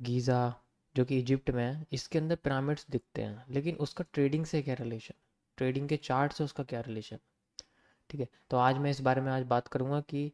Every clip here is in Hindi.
गीज़ा जो कि इजिप्ट में है, इसके अंदर पिरामिड्स दिखते हैं, लेकिन उसका ट्रेडिंग से क्या रिलेशन, ट्रेडिंग के चार्ट से उसका क्या रिलेशन। ठीक है, तो आज मैं इस बारे में आज बात करूँगा कि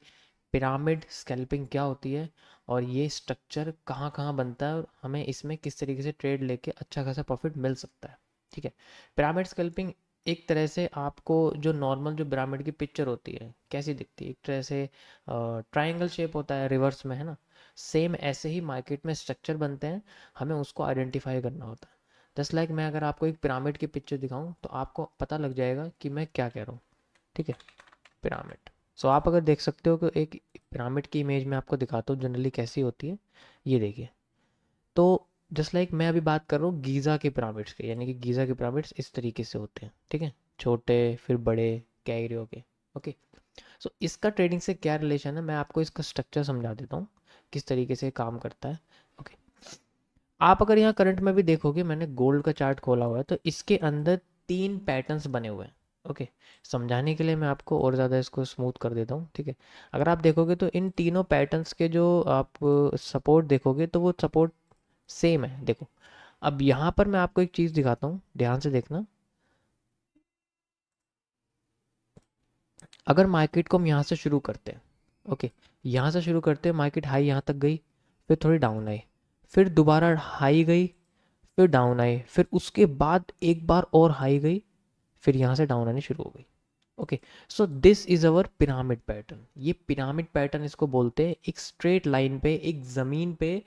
पिरामिड स्कैल्पिंग क्या होती है और ये स्ट्रक्चर कहाँ कहाँ बनता है और हमें इसमें किस तरीके से ट्रेड लेके अच्छा खासा प्रॉफिट मिल सकता है। ठीक है, पिरामिड स्कैल्पिंग एक तरह से आपको जो नॉर्मल जो पिरामिड की पिक्चर होती है कैसी दिखती है, एक तरह से ट्रायंगल शेप होता है रिवर्स में, है ना। सेम ऐसे ही मार्केट में स्ट्रक्चर बनते हैं, हमें उसको आइडेंटिफाई करना होता है। जस्ट लाइक मैं अगर आपको एक पिरामिड की पिक्चर दिखाऊं तो आपको पता लग जाएगा कि मैं क्या कह रहा हूँ। ठीक है, पिरामिड। सो आप अगर देख सकते हो कि एक पिरामिड की इमेज में आपको दिखाता हूँ जनरली कैसी होती है, ये देखिए। तो जस्ट लाइक मैं अभी बात कर रहा हूँ गीज़ा के पिरामिड्स के, यानी कि गीज़ा के पिरामिड्स इस तरीके से होते हैं। ठीक है, छोटे फिर बड़े कैरियो के। ओके, सो इसका ट्रेडिंग से क्या रिलेशन है, मैं आपको इसका स्ट्रक्चर समझा देता हूँ किस तरीके से काम करता है। ओके, आप अगर यहाँ करंट में भी देखोगे, मैंने गोल्ड का चार्ट खोला हुआ है, तो इसके अंदर 3 पैटर्न्स बने हुए हैं। ओके, समझाने के लिए मैं आपको और ज़्यादा इसको स्मूथ कर देता हूँ। ठीक है, अगर आप देखोगे तो इन तीनों पैटर्न्स के जो आप सपोर्ट देखोगे तो वो सपोर्ट सेम है। देखो, अब यहाँ पर मैं आपको एक चीज़ दिखाता हूँ, ध्यान से देखना। अगर मार्केट को हम यहाँ से शुरू करते हैं, ओके, यहाँ से शुरू करते हैं, मार्केट हाई यहाँ तक गई, फिर थोड़ी डाउन आई, फिर दोबारा हाई गई, फिर डाउन आई, फिर उसके बाद एक बार और हाई गई, फिर यहाँ से डाउन आनी शुरू हो गई। Okay, so this is our pyramid pattern. ये पिरामिड पैटर्न इसको बोलते हैं। एक स्ट्रेट लाइन पे, एक ज़मीन पे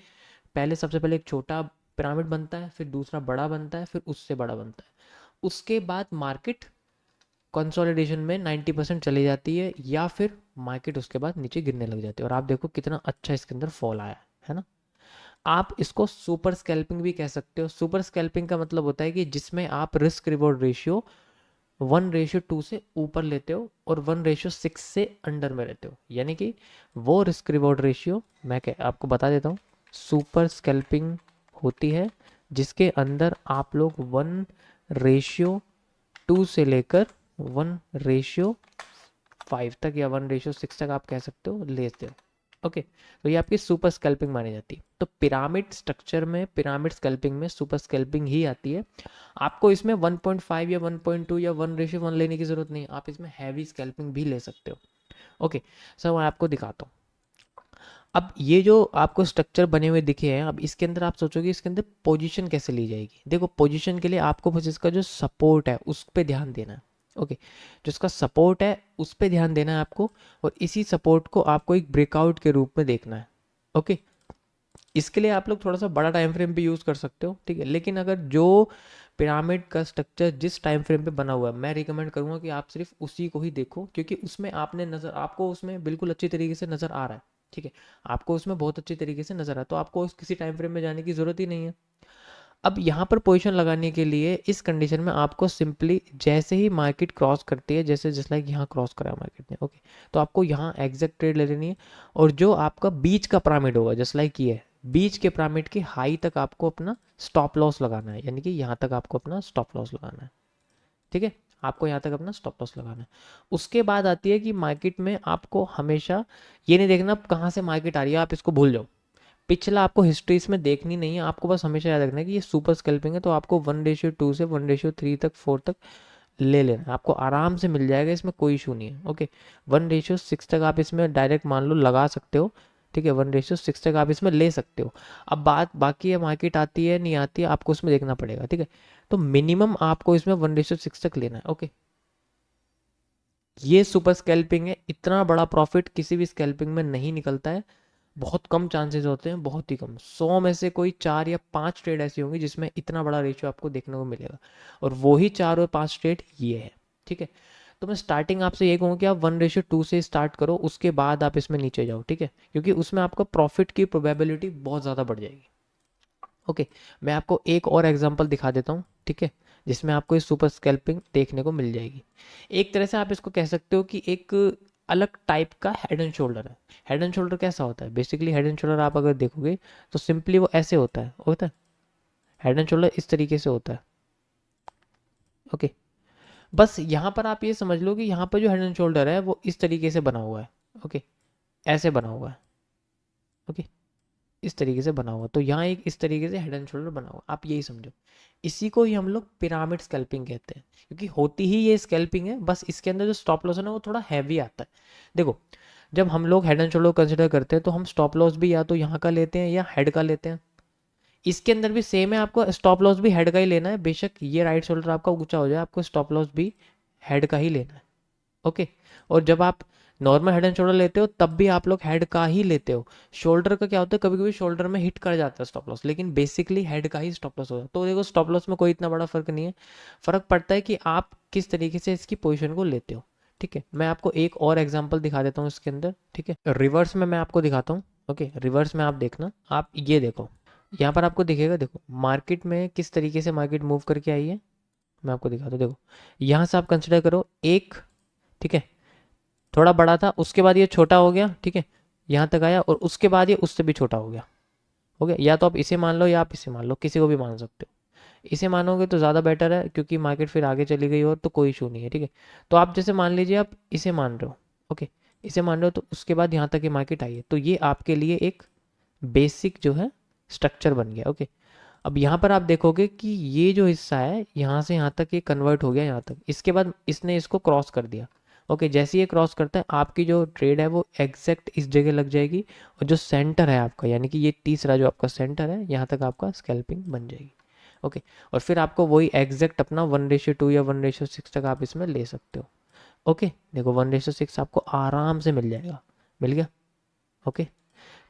पहले सबसे पहले एक छोटा पिरामिड बनता है, फिर दूसरा बड़ा बनता है, फिर उससे बड़ा बनता है। उसके बाद मार्केट कंसोलिडेशन में 90% चली जाती है, या फिर मार्केट उसके बाद नीचे गिरने लग जाती है। और आप देखो कितना अच्छा इसके अंदर फॉल आया है ना। आप इसको सुपर स्कैल्पिंग भी कह सकते हो। सुपर स्कैल्पिंग का मतलब होता है कि जिसमें आप रिस्क रिवॉर्ड रेशियो 1:2 से ऊपर लेते हो और 1:6 से अंडर में रहते हो, यानी कि वो रिस्क रिवॉर्ड रेशियो मैं आपको बता देता हूँ। सुपर स्कैल्पिंग होती है जिसके अंदर आप लोग 1:2 से लेकर 1:5 तक या 1:6 तक आप कह सकते हो लेते हो। ओके, तो ये आपकी सुपर स्कैल्पिंग मानी जाती है। तो पिरामिड स्ट्रक्चर में, पिरामिड स्कैल्पिंग में सुपर स्कैल्पिंग ही आती है। आपको इसमें 1.5 या 1.2 या 1:1 लेने की जरूरत नहीं, आप इसमें हैवी स्कैल्पिंग भी ले सकते हो। ओके, सर मैं आपको दिखाता हूँ। अब ये जो आपको स्ट्रक्चर बने हुए दिखे हैं, अब इसके अंदर आप सोचोगे इसके अंदर पोजीशन कैसे ली जाएगी। देखो, पोजीशन के लिए आपको बस इसका जो सपोर्ट है उस पर ध्यान देना है। ओके, जो इसका सपोर्ट है उस पर ध्यान देना है आपको, और इसी सपोर्ट को आपको एक ब्रेकआउट के रूप में देखना है। ओके, इसके लिए आप लोग थोड़ा सा बड़ा टाइम फ्रेम भी यूज़ कर सकते हो। ठीक है, लेकिन अगर जो पिरामिड का स्ट्रक्चर जिस टाइम फ्रेम पे बना हुआ है, मैं रिकमेंड करूंगा कि आप सिर्फ उसी को ही देखो, क्योंकि उसमें आपको उसमें बिल्कुल अच्छी तरीके से नज़र आ रहा है। ठीक है, आपको उसमें बहुत अच्छी तरीके से नज़र आ रहा है, तो आपको किसी टाइम फ्रेम में जाने की ज़रूरत ही नहीं है। अब यहाँ पर पोजीशन लगाने के लिए इस कंडीशन में आपको सिंपली जैसे ही मार्केट क्रॉस करती है, जैसे जस्ट लाइक यहाँ क्रॉस करा मार्केट ने, ओके, तो आपको यहाँ एग्जैक्ट ट्रेड ले लेनी है। और जो आपका बीच का पिरामिड होगा, जस्ट लाइक ये है, बीच के पिरामिड के हाई तक आपको अपना स्टॉप लॉस लगाना है, यानी कि यहाँ तक आपको अपना स्टॉप लॉस लगाना है। ठीक है, आपको यहाँ तक अपना स्टॉप लॉस लगाना है। उसके बाद आती है कि मार्केट में आपको हमेशा ये नहीं देखना कहाँ से मार्केट आ रही है, आप इसको भूल जाओ। पिछला आपको हिस्ट्री इसमें देखनी नहीं है, आपको बस हमेशा याद रखना है कि ये सुपर स्कैल्पिंग है, तो आपको 1:2 से 1:3 तक 4 तक ले लेना है, आपको आराम से मिल जाएगा, इसमें कोई इशू नहीं है। ओके, 1:6 तक आप इसमें डायरेक्ट मान लो लगा सकते हो। ठीक है, 1:6 तक आप इसमें ले सकते हो। अब बात बाकी है, मार्केट आती है नहीं आती है, आपको उसमें देखना पड़ेगा। ठीक है, तो मिनिमम आपको इसमें 1:6 तक लेना है। ओके, ये सुपर स्कैल्पिंग है। इतना बड़ा प्रॉफिट किसी भी स्कैल्पिंग में नहीं निकलता है, बहुत कम चांसेस होते हैं, बहुत ही कम। 100 में से कोई 4 या 5 ट्रेड ऐसी होंगी जिसमें इतना बड़ा रेशियो आपको देखने को मिलेगा, और वो ही 4 और 5 ट्रेड ये है। ठीक है, तो मैं स्टार्टिंग आपसे ये कहूँ कि आप 1:2 से स्टार्ट करो, उसके बाद आप इसमें नीचे जाओ। ठीक है, क्योंकि उसमें आपका प्रॉफिट की प्रोबेबिलिटी बहुत ज़्यादा बढ़ जाएगी। ओके, मैं आपको एक और एग्जांपल दिखा देता हूँ। ठीक है, जिसमें आपको ये सुपर स्कैल्पिंग देखने को मिल जाएगी। एक तरह से आप इसको कह सकते हो कि एक अलग टाइप का हेड एंड शोल्डर है। हेड एंड शोल्डर कैसा होता है, बेसिकली हेड एंड शोल्डर आप अगर देखोगे तो सिंपली वो ऐसे होता है। हेड एंड शोल्डर इस तरीके से होता है। ओके, बस यहाँ पर आप ये समझ लो कि यहाँ पर जो हेड एंड शोल्डर है वो इस तरीके से बना हुआ है। ओके, ऐसे बना हुआ है। ओके, इस तरीके से बना हुआ, तो यहाँ एक इस तरीके से हेड एंड शोल्डर बना हुआ, आप यही समझो। इसी को ही हम लोग पिरामिड स्कैल्पिंग कहते हैं, क्योंकि होती ही ये स्कैल्पिंग है, बस इसके अंदर जो स्टॉप लॉस है ना वो थोड़ा हैवी आता है। देखो, जब हम लोग हेड एंड शोल्डर कंसिडर करते हैं तो हम स्टॉप लॉस भी या तो यहाँ का लेते हैं या हेड का लेते हैं। इसके अंदर भी सेम है, आपको स्टॉप लॉस भी हेड का ही लेना है, बेशक ये राइट शोल्डर आपका ऊंचा हो जाए, आपको स्टॉप लॉस भी हेड का ही लेना है। ओके, और जब आप नॉर्मल हेड एंड शोल्डर लेते हो तब भी आप लोग हेड का ही लेते हो। शोल्डर का क्या होता है, कभी कभी शोल्डर में हिट कर जाता है स्टॉप लॉस, लेकिन बेसिकली हेड का ही स्टॉप लॉस होता है। तो देखो, स्टॉप लॉस में कोई इतना बड़ा फर्क नहीं है, फर्क पड़ता है कि आप किस तरीके से इसकी पोजीशन को लेते हो। ठीक है, मैं आपको एक और एग्जांपल दिखा देता हूँ इसके अंदर। ठीक है, रिवर्स में मैं आपको दिखाता हूँ। ओके, रिवर्स में आप देखना, आप ये देखो, यहाँ पर आपको दिखेगा, देखो मार्केट में किस तरीके से मार्केट मूव करके आई है, मैं आपको दिखाता हूँ। देखो, यहाँ से आप कंसिडर करो एक, ठीक है, थोड़ा बड़ा था, उसके बाद ये छोटा हो गया, ठीक है, यहाँ तक आया, और उसके बाद ये उससे भी छोटा हो गया। हो गया, या तो आप इसे मान लो या आप इसे मान लो, किसी को भी मान सकते हो। इसे मानोगे तो ज़्यादा बेटर है, क्योंकि मार्केट फिर आगे चली गई और तो कोई इशू नहीं है। ठीक है, तो आप जैसे मान लीजिए आप इसे मान रहे हो, ओके, इसे मान रहे हो, तो उसके बाद यहाँ तक ये मार्केट आई है, तो ये आपके लिए एक बेसिक जो है स्ट्रक्चर बन गया। ओके, अब यहाँ पर आप देखोगे कि ये जो हिस्सा है यहाँ से यहाँ तक ये कन्वर्ट हो गया यहाँ तक, इसके बाद इसने इसको क्रॉस कर दिया। ओके, जैसे ये क्रॉस करता है, आपकी जो ट्रेड है वो एग्जैक्ट इस जगह लग जाएगी, और जो सेंटर है आपका, यानी कि ये तीसरा जो आपका सेंटर है, यहाँ तक आपका स्कैल्पिंग बन जाएगी। ओके, और फिर आपको वही एग्जैक्ट अपना 1:2 या 1:6 तक आप इसमें ले सकते हो। ओके, देखो 1:6 आपको आराम से मिल जाएगा, मिल गया। ओके,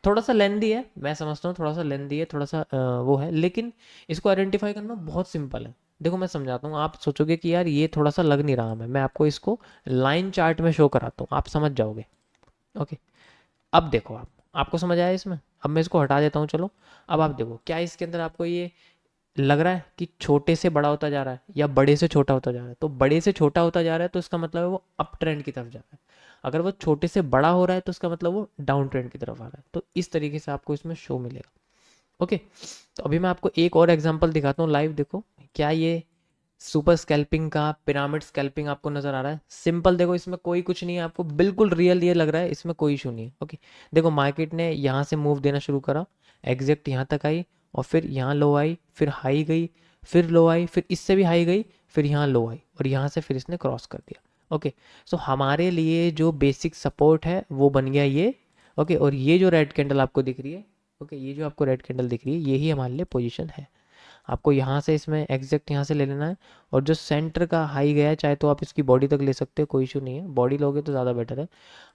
थोड़ा सा लेंदी है, मैं समझता हूँ थोड़ा सा लेंदी है, थोड़ा सा वो है, लेकिन इसको आइडेंटिफाई करना बहुत सिंपल है। देखो मैं समझाता हूँ, आप सोचोगे कि यार ये थोड़ा सा लग नहीं रहा मैं आपको इसको लाइन चार्ट में शो कराता हूँ, आप समझ जाओगे। ओके, अब देखो, आप आपको समझ आया इसमें, अब मैं इसको हटा देता हूँ, चलो। अब आप देखो, क्या इसके अंदर आपको ये लग रहा है कि छोटे से बड़ा होता जा रहा है या बड़े से छोटा होता जा रहा है? तो बड़े से छोटा होता जा रहा है तो इसका मतलब है वो अप ट्रेंड की तरफ जा रहा है। अगर वो छोटे से बड़ा हो रहा है तो इसका मतलब वो डाउन ट्रेंड की तरफ आ रहा है। तो इस तरीके से आपको इसमें शो मिलेगा। ओके, तो अभी मैं आपको एक और एग्जांपल दिखाता हूँ लाइव। देखो, क्या ये सुपर स्कैल्पिंग का पिरामिड स्कैल्पिंग आपको नजर आ रहा है? सिंपल, देखो इसमें कोई कुछ नहीं है, आपको बिल्कुल रियल ये लग रहा है, इसमें कोई इशू नहीं है। ओके, देखो मार्केट ने यहाँ से मूव देना शुरू करा, एग्जैक्ट यहाँ तक आई, और फिर यहाँ लो आई, फिर हाई गई, फिर लो आई, फिर इससे भी हाई गई, फिर यहाँ लो आई, और यहाँ से फिर इसने क्रॉस कर दिया। ओके, सो हमारे लिए जो बेसिक सपोर्ट है वो बन गया ये। ओके, और ये जो रेड कैंडल आपको दिख रही है, ओके, ये जो आपको रेड कैंडल दिख रही है, यही हमारे लिए पोजीशन है। आपको यहाँ से इसमें एग्जैक्ट यहाँ से ले लेना है, और जो सेंटर का हाई गया है, चाहे तो आप इसकी बॉडी तक ले सकते हो, कोई इशू नहीं है, बॉडी लोगे तो ज़्यादा बेटर है,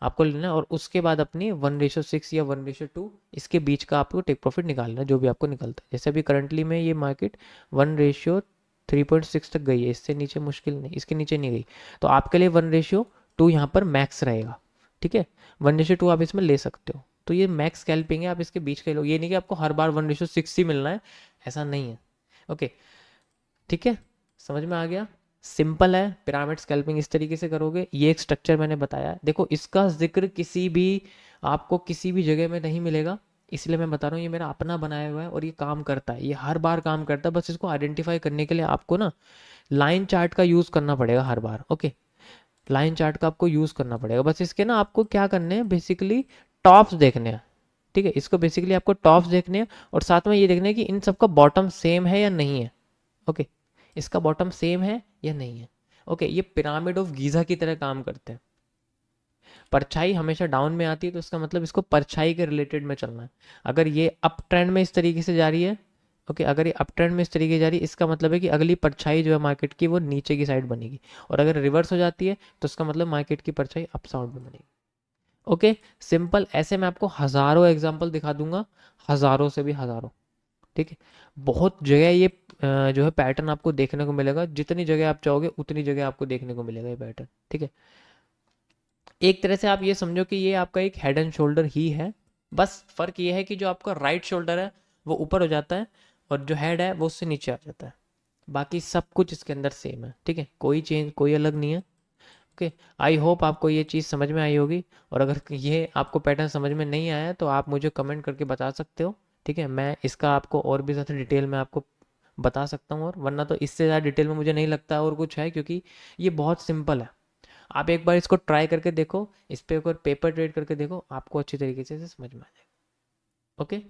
आपको लेना है। और उसके बाद अपनी 1:6 या 1:2 इसके बीच का आपको टेक प्रॉफिट निकालना है, जो भी आपको निकलता है। जैसे अभी करंटली में ये मार्केट 1:3.6 तक गई है, इससे नीचे मुश्किल नहीं, इसके नीचे नहीं गई, तो आपके लिए 1:2 यहाँ पर मैक्स रहेगा। ठीक है, 1:2 आप इसमें ले सकते हो, तो ये मैक्स स्कैल्पिंग है, आप इसके बीच का ही लो। ये नहीं कि आपको हर बार 1:6 ही मिलना है, ऐसा नहीं है। ओके, ठीक है, समझ में आ गया? सिंपल है, पिरामिड स्कैल्पिंग इस तरीके से करोगे। ये एक स्ट्रक्चर मैंने बताया है, देखो इसका जिक्र किसी भी आपको किसी भी जगह में नहीं मिलेगा, इसलिए मैं बता रहा हूँ, ये मेरा अपना बनाया हुआ है और ये काम करता है, ये हर बार काम करता है। बस इसको आइडेंटिफाई करने के लिए आपको ना लाइन चार्ट का यूज़ करना पड़ेगा हर बार। ओके, लाइन चार्ट का आपको यूज़ करना पड़ेगा। बस इसके ना आपको क्या करने हैं, बेसिकली टॉप्स देखने हैं। ठीक है, इसको बेसिकली आपको टॉप्स देखने हैं, और साथ में ये देखना है कि इन सबका बॉटम सेम है या नहीं है। ओके, इसका बॉटम सेम है या नहीं है। ओके, ये पिरामिड ऑफ गीजा की तरह काम करते हैं। परछाई हमेशा डाउन में आती है, तो इसका मतलब इसको परछाई के रिलेटेड में चलना है। अगर ये अप ट्रेंड में इस तरीके से जा रही है, ओके, अगर ये अप ट्रेंड में इस तरीके से जा रही है, इसका मतलब है कि अगली परछाई जो है मार्केट की वो नीचे की साइड बनेगी, और अगर रिवर्स हो जाती है तो इसका मतलब मार्केट की परछाई अप साउंड में बनेगी। Okay, simple. ऐसे मैं आपको हज़ारों एग्जाम्पल दिखा दूंगा, हज़ारों से भी हज़ारों। ठीक है, बहुत जगह ये जो है पैटर्न आपको देखने को मिलेगा, जितनी जगह आप चाहोगे उतनी जगह आपको देखने को मिलेगा ये पैटर्न। ठीक है, एक तरह से आप ये समझो कि ये आपका एक हेड एंड शोल्डर ही है, बस फर्क ये है कि जो आपका राइट शोल्डर है वो ऊपर हो जाता है, और जो हेड है वो उससे नीचे आ जाता है। बाकी सब कुछ इसके अंदर सेम है। ठीक है, कोई चेंज, कोई अलग नहीं है। ओके, आई होप आपको ये चीज़ समझ में आई होगी, और अगर ये आपको पैटर्न समझ में नहीं आया तो आप मुझे कमेंट करके बता सकते हो। ठीक है, मैं इसका आपको और भी ज़्यादा डिटेल में आपको बता सकता हूँ, और वरना तो इससे ज़्यादा डिटेल में मुझे नहीं लगता और कुछ है, क्योंकि ये बहुत सिंपल है। आप एक बार इसको ट्राई करके देखो, इस पे एक बार पेपर ट्रेड करके देखो, आपको अच्छी तरीके से समझ में आ जाएगा। ओके।